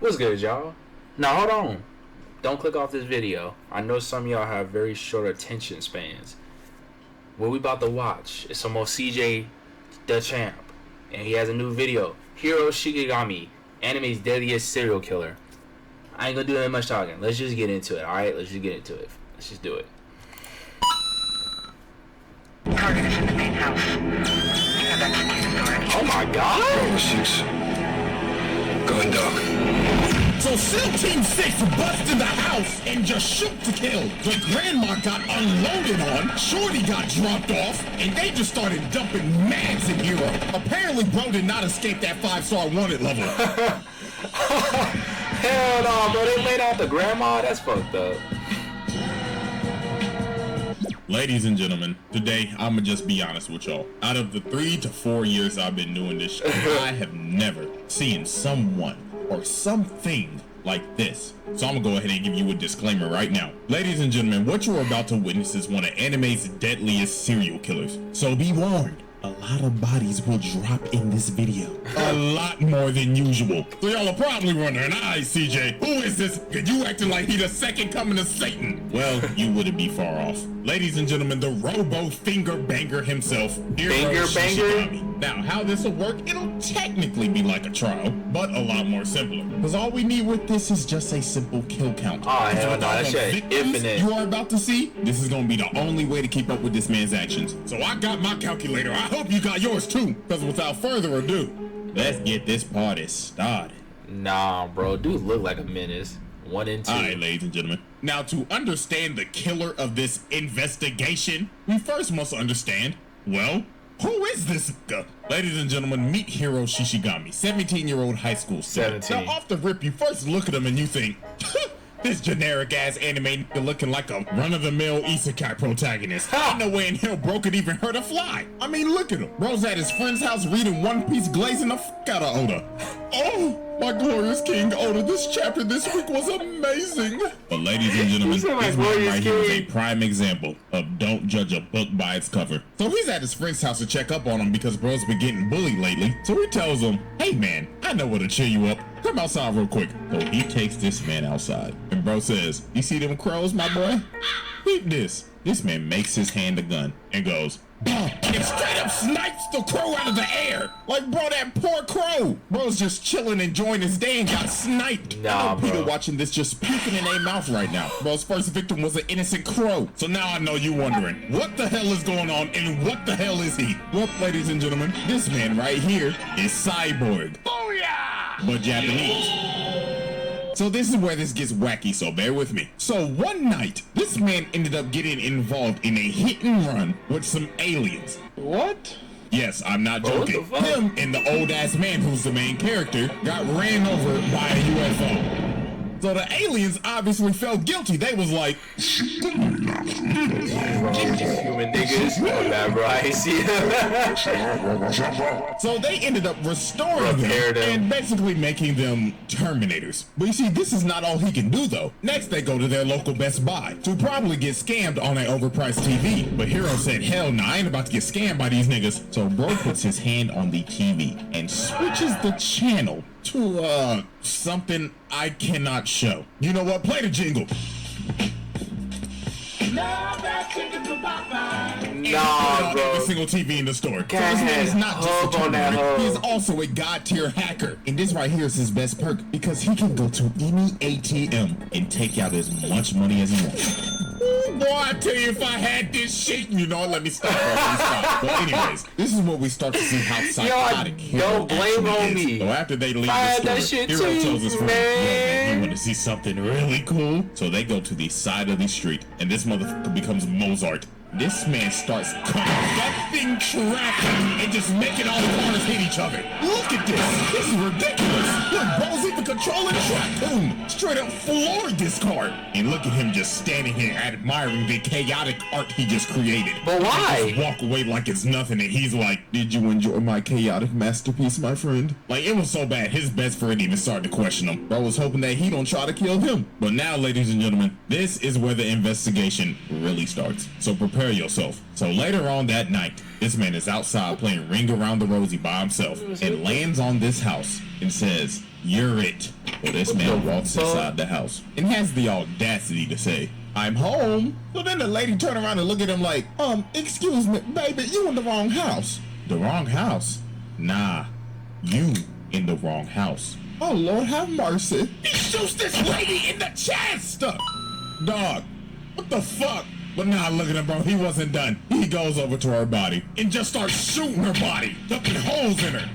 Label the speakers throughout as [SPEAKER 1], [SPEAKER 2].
[SPEAKER 1] What's good, y'all? Now, hold on. Don't click off this video. I know some of y'all have very short attention spans. What we about to watch is some more CJ Dachamp. And he has a new video. HIRO SHISHIGAMI, anime's deadliest serial killer. I ain't gonna do that much talking. Let's just get into it, alright? Let's just get into it. Let's just do it.
[SPEAKER 2] Target is in the main house. You have executed storage.
[SPEAKER 1] Oh my god!
[SPEAKER 3] Bravo 6. Going dark.
[SPEAKER 4] So SEAL Team 6 busted the house and just shook to kill. The grandma got unloaded on, Shorty got dropped off, and they just started dumping mags in Hero. Apparently, bro did not escape that 5-star wanted level.
[SPEAKER 1] Hell no, bro. They laid out the grandma? That's fucked up.
[SPEAKER 4] Ladies and gentlemen, today I'ma just be honest with y'all. Out of the 3 to 4 years I've been doing this shit, I have never seen someone or something like this. So I'm gonna go ahead and give you a disclaimer right now. Ladies and gentlemen, what you're about to witness is one of anime's deadliest serial killers. So be warned. A lot of bodies will drop in this video. A lot more than usual. So y'all are probably wondering, alright CJ, who is this? You acting like he the second coming of Satan. Well, you wouldn't be far off. Ladies and gentlemen, the robo finger banger himself, HIRO SHISHIGAMI. Now, how this will work, it'll technically be like a trial, but a lot more simpler. Because all we need with this is just a simple kill count.
[SPEAKER 1] Oh, hell no, that shit infinite.
[SPEAKER 4] You are about to see, this is gonna be the only way to keep up with this man's actions. So I got my calculator. I hope you got yours too. Because without further ado, let's get this party started.
[SPEAKER 1] Nah, bro. Dude look like a menace. 1 and 2.
[SPEAKER 4] Alright, ladies and gentlemen. Now, to understand the killer of this investigation, we first must understand, well, who is this guy? Ladies and gentlemen, meet HIRO SHISHIGAMI, 17-year-old high school student.
[SPEAKER 1] 17.
[SPEAKER 4] Now, off the rip, you first look at him and you think, this generic-ass anime looking like a run-of-the-mill isekai protagonist. Ain't no way in hell bro could even hurt a fly. I mean, look at him. Bro's at his friend's house reading One Piece, glazing the fuck out of Oda. Oh, my glorious King Oda, this chapter this week was amazing. But ladies and gentlemen, this man right here is a prime example of don't judge a book by its cover. So he's at his friend's house to check up on him because bro's been getting bullied lately. So he tells him, hey man, I know what'll cheer you up. Come outside real quick. So he takes this man outside. And bro says, you see them crows, my boy? Peep this. This man makes his hand a gun and goes, and straight up snipes the crow out of the air. Like, bro, that poor crow. Bro's just chilling, enjoying his day and got sniped.
[SPEAKER 1] Nah,
[SPEAKER 4] I know Peter
[SPEAKER 1] bro.
[SPEAKER 4] watching this just puking in their mouth right now. Bro's first victim was an innocent crow. So now I know you wondering, what the hell is going on and what the hell is he? Well, ladies and gentlemen, this man right here is Cyborg. Booyah! But Japanese. So this is where this gets wacky, so bear with me. So one night, this man ended up getting involved in a hit and run with some aliens.
[SPEAKER 1] What?
[SPEAKER 4] Yes, I'm not
[SPEAKER 1] Bro, what the
[SPEAKER 4] joking.
[SPEAKER 1] fuck?
[SPEAKER 4] Him and the old ass man who's the main character got ran over by a UFO. So the aliens obviously felt guilty. They was like,
[SPEAKER 1] Human niggas. Oh, bad, bro. I ain't see it.
[SPEAKER 4] so they ended up restoring
[SPEAKER 1] Repair
[SPEAKER 4] them
[SPEAKER 1] them.
[SPEAKER 4] and basically making them Terminators. But you see, this is not all he can do though. Next, they go to their local Best Buy to probably get scammed on an overpriced TV. But HIRO said, hell no, I ain't about to get scammed by these niggas. So bro puts his hand on the TV and switches the channel to something I cannot show. You know what? Play the jingle.
[SPEAKER 1] Nah,
[SPEAKER 4] On
[SPEAKER 1] bro.
[SPEAKER 4] every single TV in the store. So
[SPEAKER 1] God,
[SPEAKER 4] this man is not just a
[SPEAKER 1] hub on that
[SPEAKER 4] Terminator,
[SPEAKER 1] hub.
[SPEAKER 4] he is also a god tier hacker. And this right here is his best perk because he can go to any ATM and take out as much money as he wants. Ooh, boy, I tell you, if I had this shit, you know, let me stop. But anyways, this is where we start to see how psychotic
[SPEAKER 1] don't blame
[SPEAKER 4] HIRO
[SPEAKER 1] on
[SPEAKER 4] actually
[SPEAKER 1] me.
[SPEAKER 4] is. So after they leave
[SPEAKER 1] I had
[SPEAKER 4] the
[SPEAKER 1] that
[SPEAKER 4] store,
[SPEAKER 1] shit
[SPEAKER 4] HIRO
[SPEAKER 1] too,
[SPEAKER 4] tells his friend,
[SPEAKER 1] man.
[SPEAKER 4] you want to see something really cool? So they go to the side of the street, and this motherfucker becomes Mozart. This man starts conducting traffic and just making all the corners hit each other. Look at this. This is ridiculous. Look, bro's even controlling track. Boom. Straight up floored this car. And look at him just standing here admiring the chaotic art he just created.
[SPEAKER 1] But why?
[SPEAKER 4] They just walk away like it's nothing, and he's like, did you enjoy my chaotic masterpiece, my friend? Like, it was so bad, his best friend even started to question him. Bro was hoping that he don't try to kill him. But now, ladies and gentlemen, this is where the investigation really starts. So prepare yourself. So later on that night, this man is outside playing Ring Around the Rosie by himself and lands on this house and says, "You're it." Well, this man walks inside the house and has the audacity to say, "I'm home." So then the lady turn around and look at him like, excuse me, baby, you in the wrong house." "The wrong house?" "Nah, you in the wrong house." "Oh, Lord have mercy." He shoots this lady in the chest. Dog, what the fuck? But nah, look at him, bro. He wasn't done. He goes over to her body and just starts shooting her body, dumping holes in her.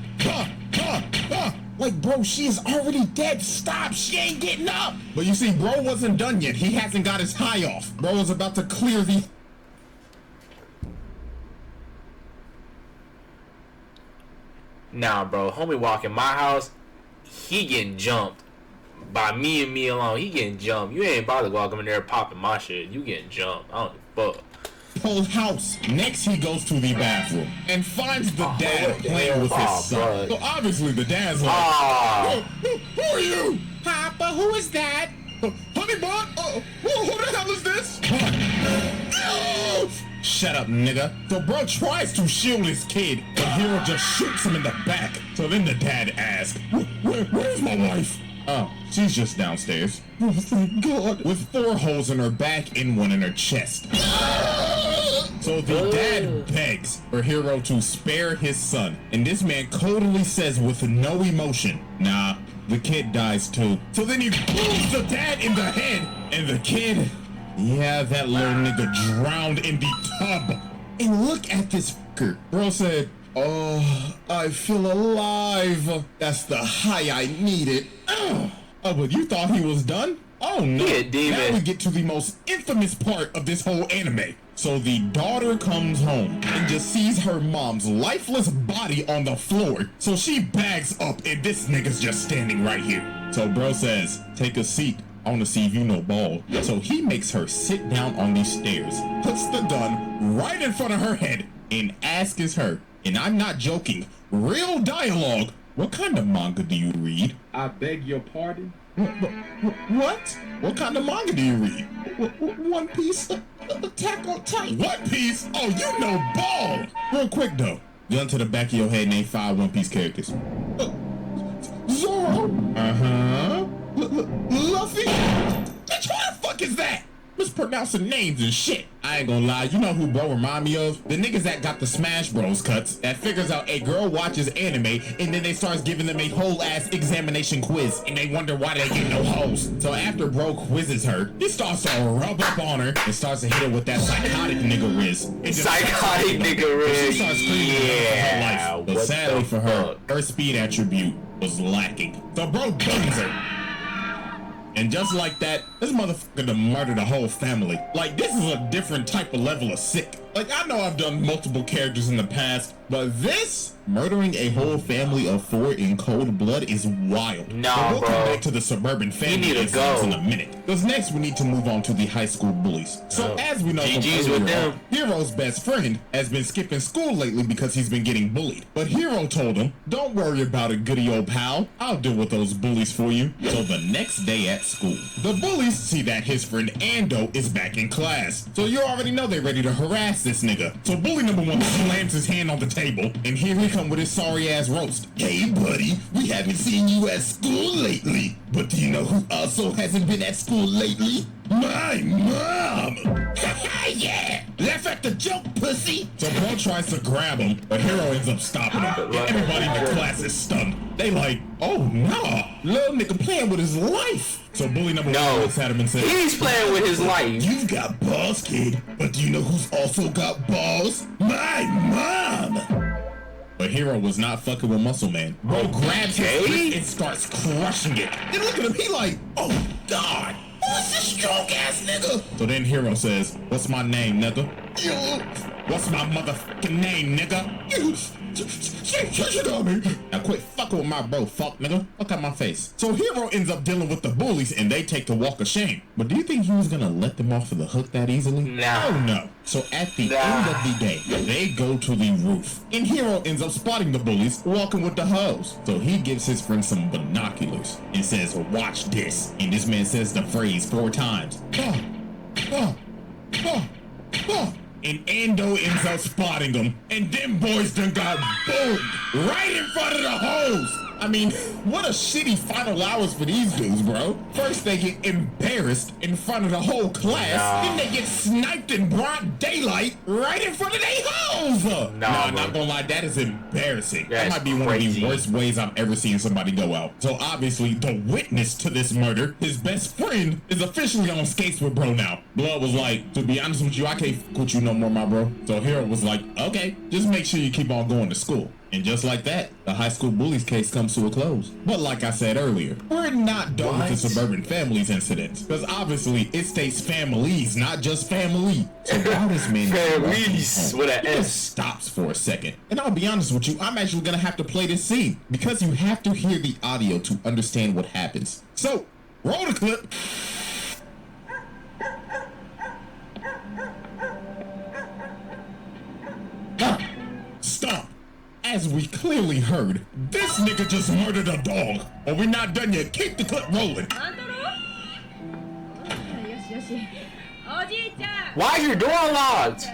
[SPEAKER 4] Like, bro, she is already dead. Stop. She ain't getting up. But you see, bro wasn't done yet. He hasn't got his high off. Bro is about to clear the...
[SPEAKER 1] Nah, bro. Homie walk in my house, he getting jumped. By me and me alone, he getting jumped. You ain't bothered walking in there popping my shit. You getting jumped. I don't give a fuck.
[SPEAKER 4] Whole house. Next, he goes to the bathroom and finds the dad playing with his son. So obviously, the dad's like, who are you? Papa, who is that? Honey bun? Who the hell is this? Shut up, nigga. So bro tries to shield his kid, but Hiro just shoots him in the back. So then the dad asks, where's my wife? Oh, she's just downstairs. Oh, thank God. With 4 holes in her back and 1 in her chest. So the dad begs for Hiro to spare his son, and this man coldly says with no emotion, "Nah, the kid dies too." So then he booms the dad in the head, and the kid, yeah, that little nigga drowned in the tub. And look at this fucker. Bro said, "Oh, I feel alive. That's the high I needed." Oh, but you thought he was done? Oh no. Now we get to the most infamous part of this whole anime. So the daughter comes home and just sees her mom's lifeless body on the floor. So she bags up and this nigga's just standing right here. So bro says, "Take a seat. I want to see if you know ball." So he makes her sit down on these stairs, puts the gun right in front of her head, and asks her, and I'm not joking, real dialogue, "What kind of manga do you read?"
[SPEAKER 5] I beg your pardon?
[SPEAKER 4] What? What kind of manga do you read? One Piece, Attack on Titan. One Piece? Oh, you know ball! Real quick though, gun to the back of your head, name 5 One Piece characters. Zoro. Luffy. Bitch, who the fuck is that? Mispronouncing names and shit. I ain't gonna lie, you know who bro remind me of? The niggas that got the Smash Bros cuts that figures out a girl watches anime and then they starts giving them a whole ass examination quiz and they wonder why they get no hoes. So after bro quizzes her, he starts to rub up on her and starts to hit her with that psychotic nigga riz.
[SPEAKER 1] Psychotic nigga riz.
[SPEAKER 4] She starts screaming for her life. But sadly for her, her speed attribute was lacking. So bro guns her. And just like that, this motherfucker done murdered a whole family. Like, this is a different type of level of sick. Like, I know I've done multiple characters in the past, but this, murdering a whole family of 4 in cold blood is wild.
[SPEAKER 1] Nah,
[SPEAKER 4] but we'll
[SPEAKER 1] bro.
[SPEAKER 4] come back to the suburban family incidents in a minute. Because next we need to move on to the high school bullies. So as we know
[SPEAKER 1] GG's
[SPEAKER 4] from
[SPEAKER 1] with
[SPEAKER 4] earlier
[SPEAKER 1] them.
[SPEAKER 4] on, Hiro's best friend has been skipping school lately because he's been getting bullied. But Hiro told him, "Don't worry about it, goody old pal. I'll deal with those bullies for you." So the next day at school, the bullies see that his friend Ando is back in class. So you already know they're ready to harass this nigga. So bully number 1 slams his hand on the table, and here he come with his sorry ass roast. "Hey buddy, we haven't seen you at school lately. But do you know who also hasn't been at school lately? My mom!" "Yeah! Laugh at the joke, pussy!" So bro tries to grab him, but Hiro ends up stopping him. And everybody in the class is stunned. They like, "Oh nah, little nigga playing with his life." So bully number 1 looks at him and says,
[SPEAKER 1] He's playing with his life.
[SPEAKER 4] "You've got balls, kid, but do you know who's also got balls? My mom!" But Hiro was not fucking with Muscle Man. Bro grabs his wrist and starts crushing it. Then look at him, he like, "Oh God, who's this strong ass nigga?" So then Hiro says, "What's my name, nigga?" "What's my motherfucking name, nigga?" "Shishigami." "Now quit fucking with my bro, fuck nigga. Look at my face." So Hiro ends up dealing with the bullies and they take the walk of shame. But do you think he was gonna let them off of the hook that easily?
[SPEAKER 1] Nah.
[SPEAKER 4] Oh no. So at the end of the day, they go to the roof. And Hiro ends up spotting the bullies walking with the hoes. So he gives his friend some binoculars and says, "Watch this." And this man says the phrase 4 times. and Ando ends up spotting him, and them boys done got boomed right in front of the hose. I mean, what a shitty final hours for these dudes, bro. First they get embarrassed in front of the whole class, then they get sniped in broad daylight right in front of their hoes. Nah, not gonna lie, that is embarrassing. That might be one of the worst ways I've ever seen somebody go out. So obviously, the witness to this murder, his best friend, is officially on skates with bro now. Blood was like, to be honest with you, I can't f with you no more, my bro. So Hero was like, okay, just make sure you keep on going to school. And just like that, the high school bullies case comes to a close. But like I said earlier, we're not done with the suburban families incident. Because obviously it states families, not just family. So while this man
[SPEAKER 1] families with an S
[SPEAKER 4] stops for a second. And I'll be honest with you, I'm actually gonna have to play this scene because you have to hear the audio to understand what happens. So, roll the clip. Stop. As we clearly heard, this nigga just murdered a dog. But we're not done yet. Keep the clip rolling.
[SPEAKER 1] Why is your door unlocked?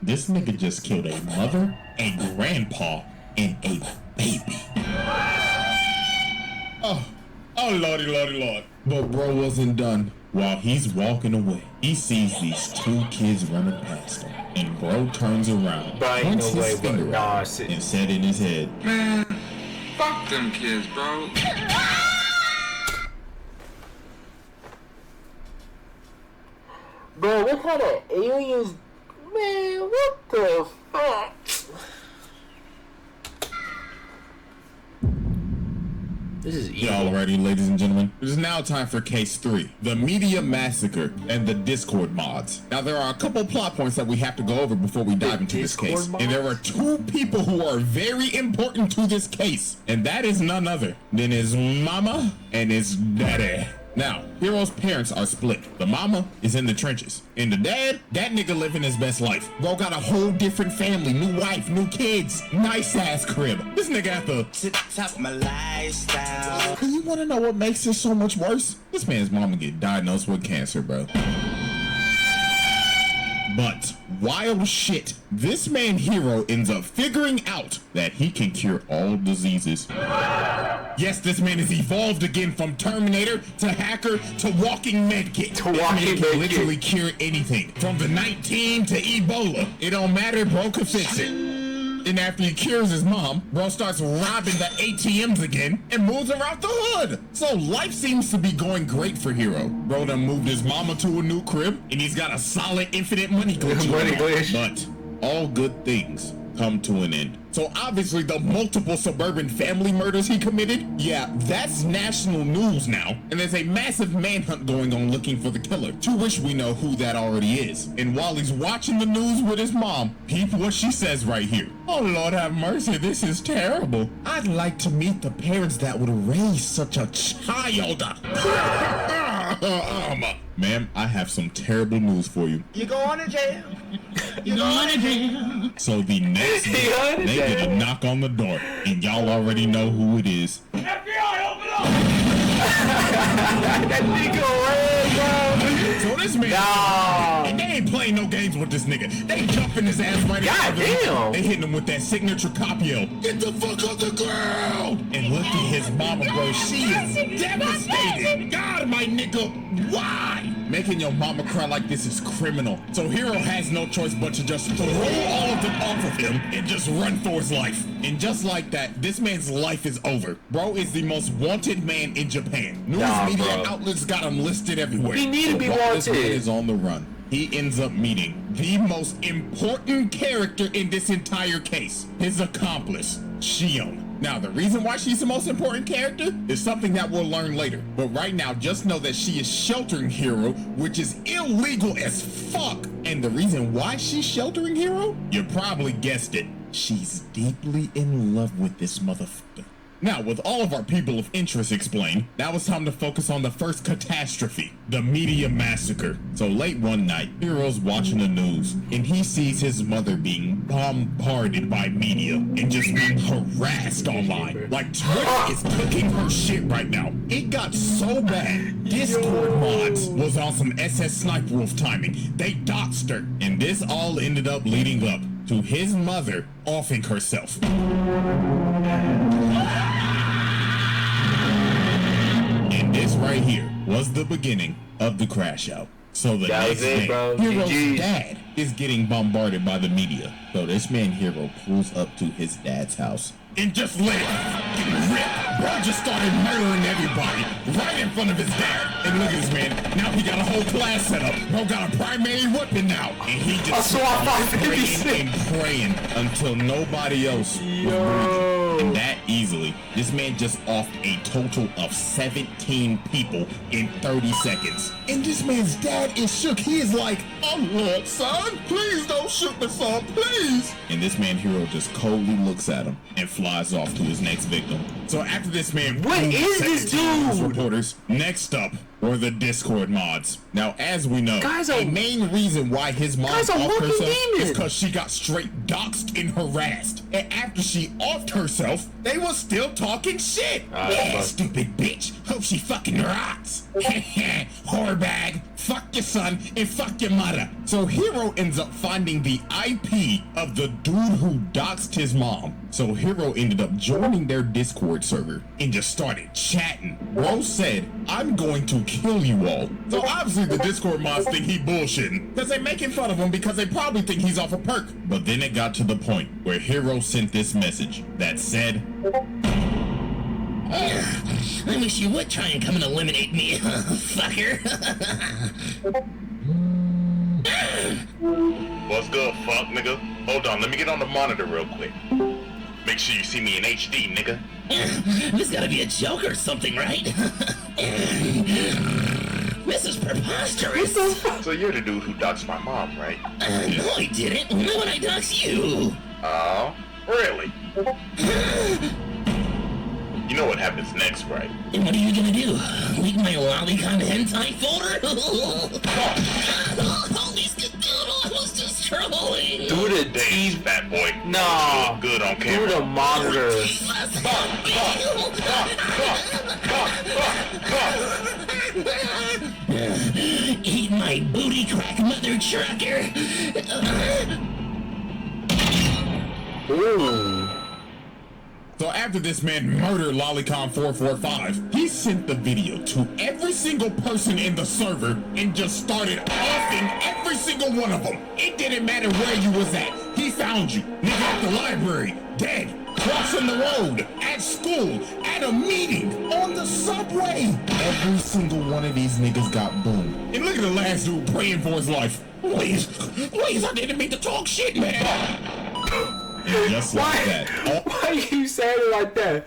[SPEAKER 4] This nigga just killed a mother, a grandpa, and a baby. Oh lordy, lord. But bro wasn't done. While he's walking away, he sees these two kids running past him. And bro turns around, points his finger out, and said in his head,
[SPEAKER 5] "Man, fuck them kids, bro."
[SPEAKER 1] Bro, what kind of aliens? Man, what the fuck? This is evil.
[SPEAKER 4] Alrighty, ladies and gentlemen, it is now time for case 3, the media massacre and the Discord mods. Now there are a couple plot points that we have to go over before we dive into this case.
[SPEAKER 1] Mods?
[SPEAKER 4] And there are 2 people who are very important to this case. And that is none other than his mama and his daddy. Now, Hero's parents are split. The mama is in the trenches. And the dad, that nigga living his best life. Bro got a whole different family, new wife, new kids, nice ass crib. This nigga at the top of my lifestyle. And you wanna know what makes this so much worse? This man's mama get diagnosed with cancer, bro. But wild shit, this man Hero ends up figuring out that he can cure all diseases. Yes, this man is evolved again from Terminator to hacker to walking medkit. This man can literally cure anything, from the 19 to Ebola. It don't matter, bro can fix it. And after he cures his mom, bro starts robbing the ATMs again and moves around the hood. So life seems to be going great for Hero. Bro done moved his mama to a new crib and he's got a solid infinite money glitch. But all good things come to an end. So obviously the multiple suburban family murders he committed, yeah, that's national news now. And there's a massive manhunt going on looking for the killer, to which we know who that already is. And while he's watching the news with his mom, peep what she says right here. Oh Lord have mercy, this is terrible. I'd like to meet the parents that would raise such a child. Ma'am, I have some terrible news for you.
[SPEAKER 6] You going to jail. You going to jail.
[SPEAKER 4] So the next day, they get a knock on the door, and y'all already know who it is.
[SPEAKER 6] FBI, open up!
[SPEAKER 1] That nigga ran, bro.
[SPEAKER 4] So this man, and they ain't playing no games with this nigga. They jumping his ass right
[SPEAKER 1] God damn.
[SPEAKER 4] They hitting him with that signature cop yell. Get the fuck off the ground! And look at his mama, bro. She is devastated. God, my nigga, why? Making your mama cry like this is criminal. So Hero has no choice but to just throw all of them off of him and just run for his life. And just like that, this man's life is over. Bro is the most wanted man in Japan. News media outlets got him listed everywhere.
[SPEAKER 1] He need to be
[SPEAKER 4] wanted. This man
[SPEAKER 1] wanted.
[SPEAKER 4] is on the run. He ends up meeting the most important character in this entire case, his accomplice, Shion. Now, the reason why she's the most important character is something that we'll learn later. But right now, just know that she is sheltering Hero, which is illegal as fuck. And the reason why she's sheltering Hero? You probably guessed it. She's deeply in love with this motherfucker. Now, with all of our people of interest explained, now it's time to focus on the first catastrophe, the media massacre. So late one night, Hiro's watching the news, and he sees his mother being bombarded by media and just being harassed online. Like, Twitter is cooking her shit right now. It got so bad, Discord mods was on some SS Sniper Wolf timing. They doxed her, and this all ended up leading up to his mother offing herself. And this right here was the beginning of the crash out. So the next day, Hiro's dad is getting bombarded by the media. So this man Hiro pulls up to his dad's house and just let it fucking rip. Bro just started murdering everybody right in front of his dad. And look at this man. Now he got a whole class set up. Bro got a primary weapon now. And he just praying and praying until nobody else was breathing. And that easily, this man just offed a total of 17 people in 30 seconds. And this man's dad is shook. He is like, oh Lord, son, please don't shoot me, son, please. And this man Hiro just coldly looks at him and flies off to his next victim. So after this man,
[SPEAKER 1] what is this dude?
[SPEAKER 4] Reporters, next up were the Discord mods. Now, as we know,
[SPEAKER 1] a
[SPEAKER 4] main reason why his mom offed herself
[SPEAKER 1] demon.
[SPEAKER 4] is because she got straight doxxed and harassed. And after she offed herself, they was still talking shit. Yeah, stupid bitch. Hope she fucking rots. Whore bag. Fuck your son and fuck your mother. So Hiro ends up finding the IP of the dude who doxed his mom. So Hiro ended up joining their Discord server and just started chatting. Bro said, I'm going to kill you all. So obviously the Discord mods think he bullshitting, because they making fun of him because they probably think he's off a perk. But then it got to the point where Hiro sent this message that said,
[SPEAKER 6] I wish you would try and come and eliminate me, fucker.
[SPEAKER 7] What's good, fuck, nigga? Hold on, let me get on the monitor real quick. Make sure you see me in HD, nigga.
[SPEAKER 6] This gotta be a joke or something, right? This is preposterous.
[SPEAKER 7] So you're the dude who doxed my mom, right?
[SPEAKER 6] No, I didn't. When I doxed you.
[SPEAKER 7] Oh, really? You know what happens next, right?
[SPEAKER 6] And what are you gonna do? Leak my lolicon hentai folder? Holy skedoodle, I was just trolling.
[SPEAKER 1] Do the
[SPEAKER 7] Days, fat boy.
[SPEAKER 1] Nah.
[SPEAKER 7] Look good on camera.
[SPEAKER 1] Do the monitor.
[SPEAKER 6] Eat my booty crack, mother trucker.
[SPEAKER 1] Ooh.
[SPEAKER 4] So after this man murdered Lolicon445, he sent the video to every single person in the server and just started offing every single one of them. It didn't matter where you was at. He found you. Nigga at the library, dead, crossing the road, at school, at a meeting, on the subway. Every single one of these niggas got boomed. And look at the last dude praying for his life. Please, I didn't mean to talk shit, man. Just like that.
[SPEAKER 1] Why you saying it like that?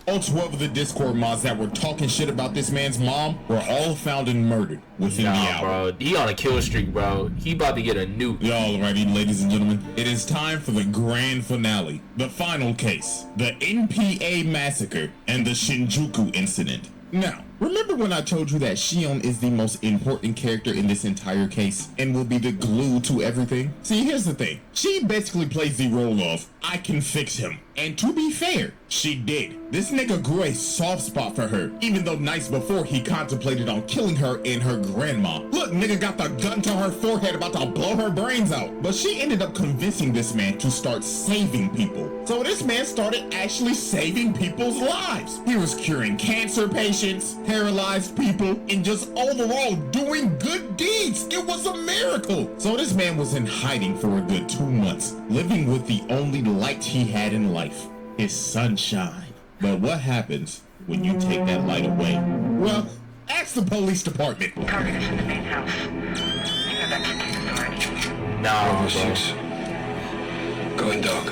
[SPEAKER 4] All 12 of the Discord mods that were talking shit about this man's mom were all found and murdered within the hour.
[SPEAKER 1] Bro, he on a kill streak, bro. He about to get a nuke.
[SPEAKER 4] Alrighty, ladies and gentlemen, it is time for the grand finale. The final case, the NPA massacre and the Shinjuku incident. Now, remember when I told you that Shion is the most important character in this entire case and will be the glue to everything? See, here's the thing. She basically plays the role of, I can fix him. And to be fair, she did. This nigga grew a soft spot for her, even though nights before he contemplated on killing her and her grandma. Look, nigga got the gun to her forehead about to blow her brains out. But she ended up convincing this man to start saving people. So this man started actually saving people's lives. He was curing cancer patients, paralyzed people, and just overall doing good deeds. It was a miracle. So this man was in hiding for a good 2 months, living with the only light he had in life, his sunshine. But what happens when you take that light away? Well, ask the police department.
[SPEAKER 2] Target is in the main house. You have executed already.
[SPEAKER 1] Nah,
[SPEAKER 3] Bravo
[SPEAKER 1] bro.
[SPEAKER 3] 6. Going dark.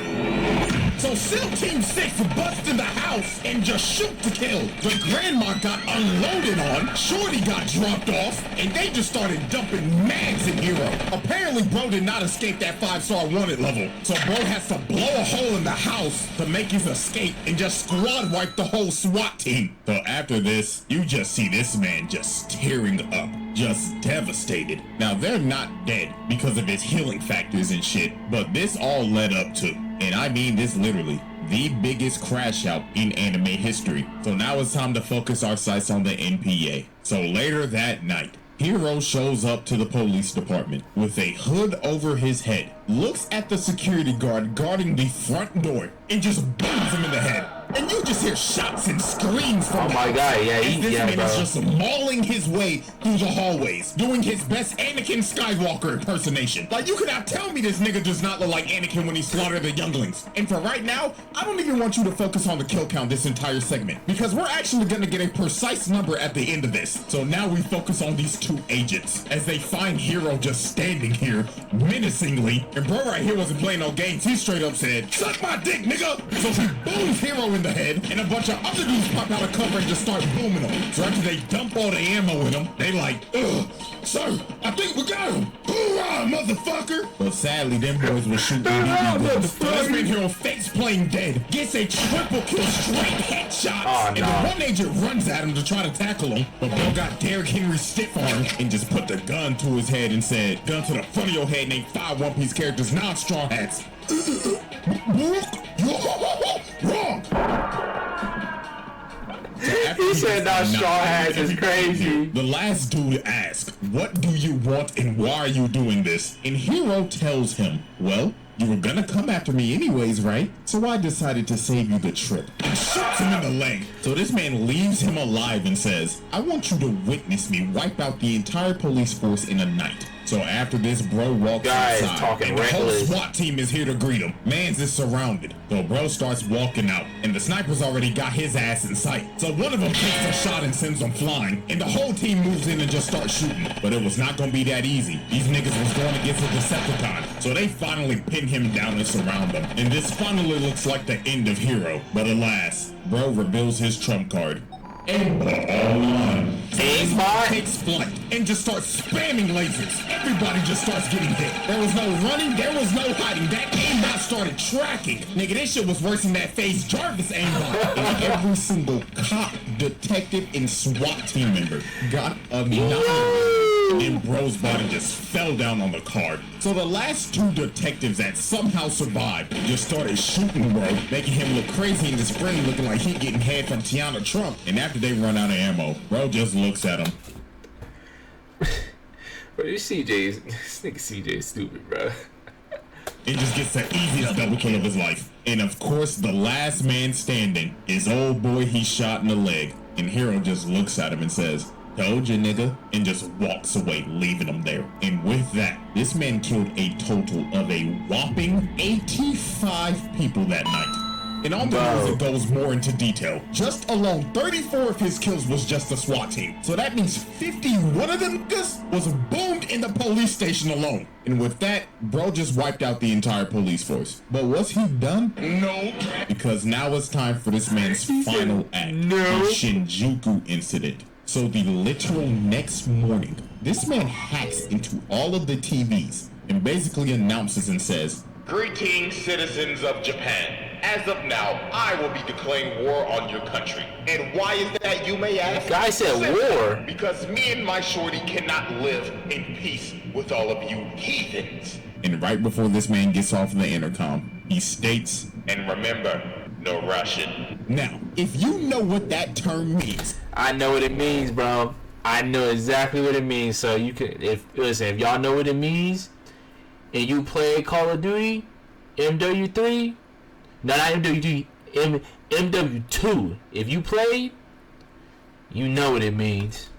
[SPEAKER 4] So SEAL Team 6 bust in the house and just shoot to kill. The grandma got unloaded on, Shorty got dropped off, and they just started dumping mags in Hero. Apparently, bro did not escape that 5-star wanted level, so bro has to blow a hole in the house to make his escape and just squad wipe the whole SWAT team. So after this, you just see this man just tearing up, just devastated. Now, they're not dead because of his healing factors and shit, but this all led up to, and I mean this literally, the biggest crash out in anime history. So now it's time to focus our sights on the NPA. So later that night, Hiro shows up to the police department with a hood over his head, looks at the security guard guarding the front door, and just booms him in the head. And you just hear shots and screams from
[SPEAKER 1] Oh my god, yeah,
[SPEAKER 4] this man
[SPEAKER 1] bro.
[SPEAKER 4] is just mauling his way through the hallways, doing his best Anakin Skywalker impersonation. Like, you cannot tell me this nigga does not look like Anakin when he slaughtered the younglings. And for right now, I don't even want you to focus on the kill count this entire segment, because we're actually gonna get a precise number at the end of this. So now we focus on these two agents as they find Hiro just standing here menacingly. And bro right here wasn't playing no games. He straight up said, "Suck my dick, nigga!" So he booms Hiro in the head, and a bunch of other dudes pop out of cover and just start booming him. So after they dump all the ammo in him, they like, "Ugh, sir, I think we got him. Hoorah, motherfucker!" But sadly, them boys were shooting this man Hero face playing dead, gets a triple kill straight headshot, and the one agent runs at him to try to tackle him, but bro got Derrick Henry stiff arm and just put the gun to his head and said, "Gun to the front of your head, named 5 One Piece characters, non-straw hats." Wrong.
[SPEAKER 1] He said non-straw hats is crazy.
[SPEAKER 4] The last dude asked, "What do you want and why are you doing this?" And Hiro tells him, "Well, you were gonna come after me anyways, right? So I decided to save you the trip." And shoots him in the leg. So this man leaves him alive and says, "I want you to witness me wipe out the entire police force in a night." So after this, bro walks inside,
[SPEAKER 1] talking
[SPEAKER 4] and the
[SPEAKER 1] reckless.
[SPEAKER 4] whole SWAT team is here to greet him. Mans is surrounded. So bro starts walking out, and the sniper's already got his ass in sight. So one of them takes a shot and sends him flying, and the whole team moves in and just starts shooting. But it was not gonna be that easy. These niggas was going against a Decepticon, so they finally pin him down and surround him. And this finally looks like the end of Hiro. But alas, bro reveals his trump card. Aimbot online.
[SPEAKER 1] Aimbot?
[SPEAKER 4] Takes flight and just starts spamming lasers. Everybody just starts getting hit. There was no running, there was no hiding. That aimbot started tracking. Nigga, this shit was worse than that Phase Jarvis aimbot. And every single cop, detective, and SWAT team member got annihilated. And bro's body just fell down on the card. So the last two detectives that somehow survived just started shooting bro, making him look crazy in the spring, looking like he getting head from Tiana Trump. And after they run out of ammo, bro just looks at him.
[SPEAKER 1] Bro, this nigga CJ is stupid, bro.
[SPEAKER 4] And just gets the easiest double kill of his life. And of course, the last man standing is old boy he shot in the leg. And Hiro just looks at him and says, "Told you, nigga," and just walks away, leaving him there. And with that, this man killed a total of a whopping 85 people that night. And on the news, it goes more into detail. Just alone, 34 of his kills was just the SWAT team. So that means 51 of them niggas was boomed in the police station alone. And with that, bro just wiped out the entire police force. But was he done? No. Because now it's time for this man's final act. The Shinjuku incident. So the literal next morning, this man hacks into all of the TVs and basically announces and says,
[SPEAKER 7] Greetings, citizens of Japan. As of now, I will be declaring war on your country. And why is that, you may ask?
[SPEAKER 1] Guy said war.
[SPEAKER 7] Because me and my shorty cannot live in peace with all of you heathens.
[SPEAKER 4] And right before this man gets off the intercom, he states,
[SPEAKER 7] and remember, no Russian.
[SPEAKER 4] Now, if you know what that term means,
[SPEAKER 1] I know what it means, bro. I know exactly what it means. So you can, if y'all know what it means, and you play Call of Duty, MW3, no, not MW3, MW2. If you play, you know what it means.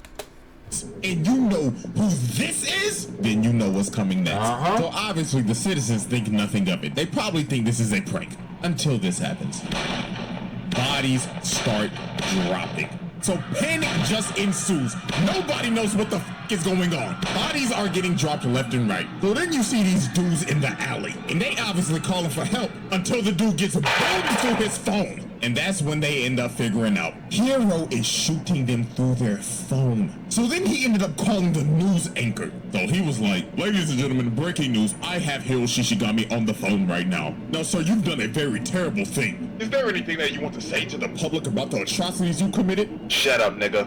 [SPEAKER 4] And you know who this is, then you know what's coming next. So obviously the citizens think nothing of it. They probably think this is a prank until this happens. Bodies start dropping. So panic just ensues. Nobody knows what the f is going on. Bodies are getting dropped left and right. So then you see these dudes in the alley, and they obviously calling for help until the dude gets boomed through his phone. And that's when they end up figuring out Hiro is shooting them through their phone. So then he ended up calling the news anchor. So he was like, ladies and gentlemen, breaking news. I have HIRO Shishigami on the phone right now. Now, sir, you've done a very terrible thing.
[SPEAKER 7] Is there anything that you want to say to the
[SPEAKER 4] Public about the atrocities you committed?
[SPEAKER 7] Shut up, nigga.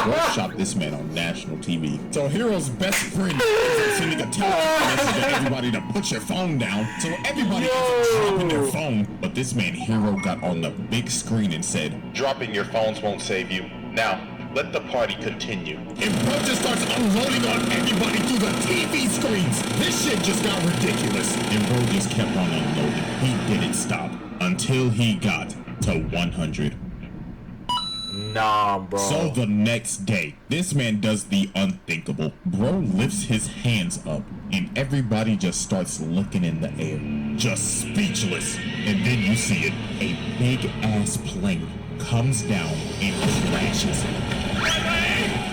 [SPEAKER 4] Workshop this man on national TV. So Hiro's best friend is sending a text message to everybody to put your phone down. So everybody is dropping their phone. But this man Hiro got on the big screen and said,
[SPEAKER 7] Dropping your phones won't save you. Now, let the party continue.
[SPEAKER 4] and bro just starts unloading on everybody through the TV screens. This shit just got ridiculous. And bro just kept on unloading. He didn't stop until he got to 100.
[SPEAKER 1] Nah, bro.
[SPEAKER 4] So the next day, this man does the unthinkable. Bro lifts his hands up, and everybody just starts looking in the air, just speechless. And then you see it. A big-ass plane comes down and crashes.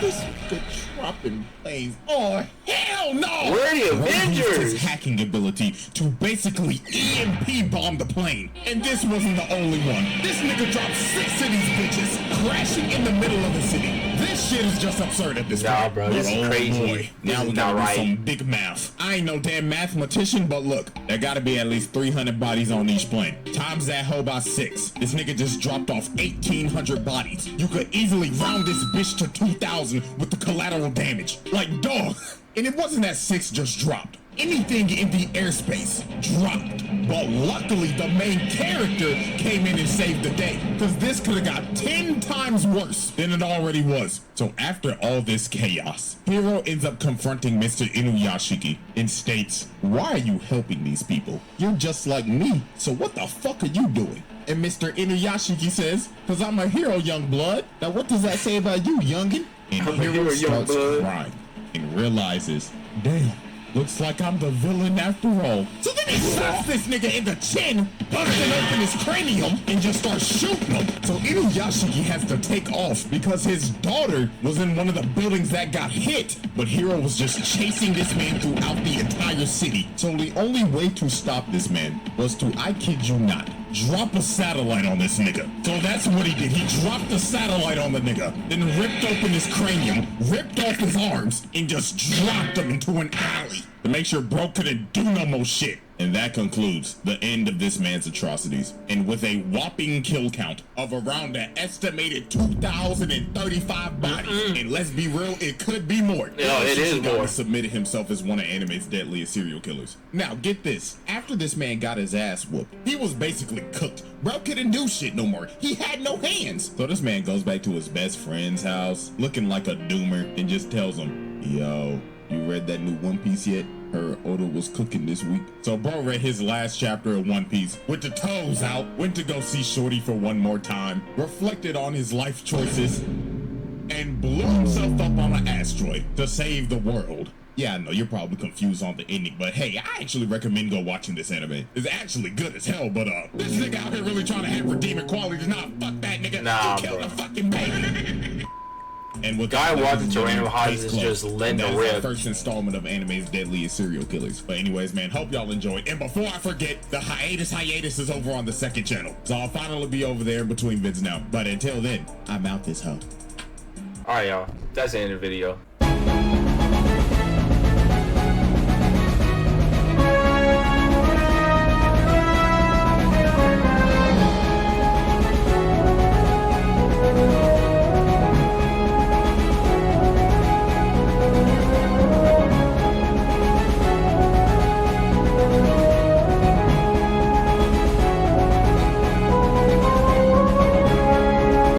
[SPEAKER 4] This nigga dropping planes. Oh, hell no!
[SPEAKER 1] Where are the
[SPEAKER 4] Bro used
[SPEAKER 1] Avengers?
[SPEAKER 4] his hacking ability to basically EMP bomb the plane. And this wasn't the only one. This nigga dropped 6 of these bitches, crashing in the middle of the city. This shit is just absurd at this
[SPEAKER 1] Nah,
[SPEAKER 4] point.
[SPEAKER 1] bro, this
[SPEAKER 4] But
[SPEAKER 1] is
[SPEAKER 4] oh
[SPEAKER 1] crazy.
[SPEAKER 4] boy,
[SPEAKER 1] This
[SPEAKER 4] now
[SPEAKER 1] is
[SPEAKER 4] we
[SPEAKER 1] not
[SPEAKER 4] gotta
[SPEAKER 1] right.
[SPEAKER 4] do some big math. I ain't no damn mathematician, but look, there gotta be at least 300 bodies on each plane. Times that hoe by 6. This nigga just dropped off 1,800 bodies. You could easily round this bitch to 2,000 with the collateral damage. Like, dog. And it wasn't that 6 just dropped. Anything in the airspace dropped. But luckily, the main character came in and saved the day. Because this could have got 10 times worse than it already was. So after all this chaos, Hiro ends up confronting Mr. Inuyashiki and states, why are you helping these people? You're just like me. So what the fuck are you doing? And Mr. Inuyashiki says, because I'm a hero, young blood. Now what does that say about you, youngin'? And
[SPEAKER 1] I'm a
[SPEAKER 4] Hiro
[SPEAKER 1] hero, young
[SPEAKER 4] starts
[SPEAKER 1] blood.
[SPEAKER 4] crying and realizes, damn, looks like I'm the villain after all. So then he slaps this nigga in the chin, busting open his cranium, and just starts shooting him. So Inuyashiki has to take off because his daughter was in one of the buildings that got hit. But Hiro was just chasing this man throughout the entire city. So the only way to stop this man was to, I kid you not, drop a satellite on this nigga. So that's what he did. He dropped the satellite on the nigga, then ripped open his cranium, ripped off his arms, and just dropped him into an alley to make sure bro couldn't do no more shit. And that concludes the end of this man's atrocities. And with a whopping kill count of around an estimated 2,035 bodies, and let's be real, it could be more.
[SPEAKER 1] No, it is
[SPEAKER 4] Shishigami
[SPEAKER 1] more.
[SPEAKER 4] submitted himself as one of anime's deadliest serial killers. Now, get this. After this man got his ass whooped, he was basically cooked. Bro couldn't do shit no more. He had no hands. So this man goes back to his best friend's house, looking like a doomer, and just tells him, yo, you read that new One Piece yet? Her Oda was cooking this week. So bro read his last chapter of One Piece, with the toes out, went to go see Shorty for one more time, reflected on his life choices, and blew himself up on an asteroid to save the world. Yeah, I know you're probably confused on the ending, but hey, I actually recommend go watching this anime. It's actually good as hell, but this nigga out here really trying to have redeeming qualities. Nah, fuck that nigga.
[SPEAKER 1] Nah,
[SPEAKER 4] you killed
[SPEAKER 1] bro.
[SPEAKER 4] a fucking baby. And with
[SPEAKER 1] Guy
[SPEAKER 4] that,
[SPEAKER 1] walking to random
[SPEAKER 4] case
[SPEAKER 1] houses
[SPEAKER 4] closed.
[SPEAKER 1] just letting
[SPEAKER 4] That
[SPEAKER 1] the
[SPEAKER 4] was the
[SPEAKER 1] rip.
[SPEAKER 4] first installment of anime's deadliest serial killers. But anyways, man, hope y'all enjoyed. And before I forget, the hiatus is over on the second channel. So I'll finally be over there in between vids now. But until then, I'm out this hoe.
[SPEAKER 1] Alright, y'all. That's the end of the video.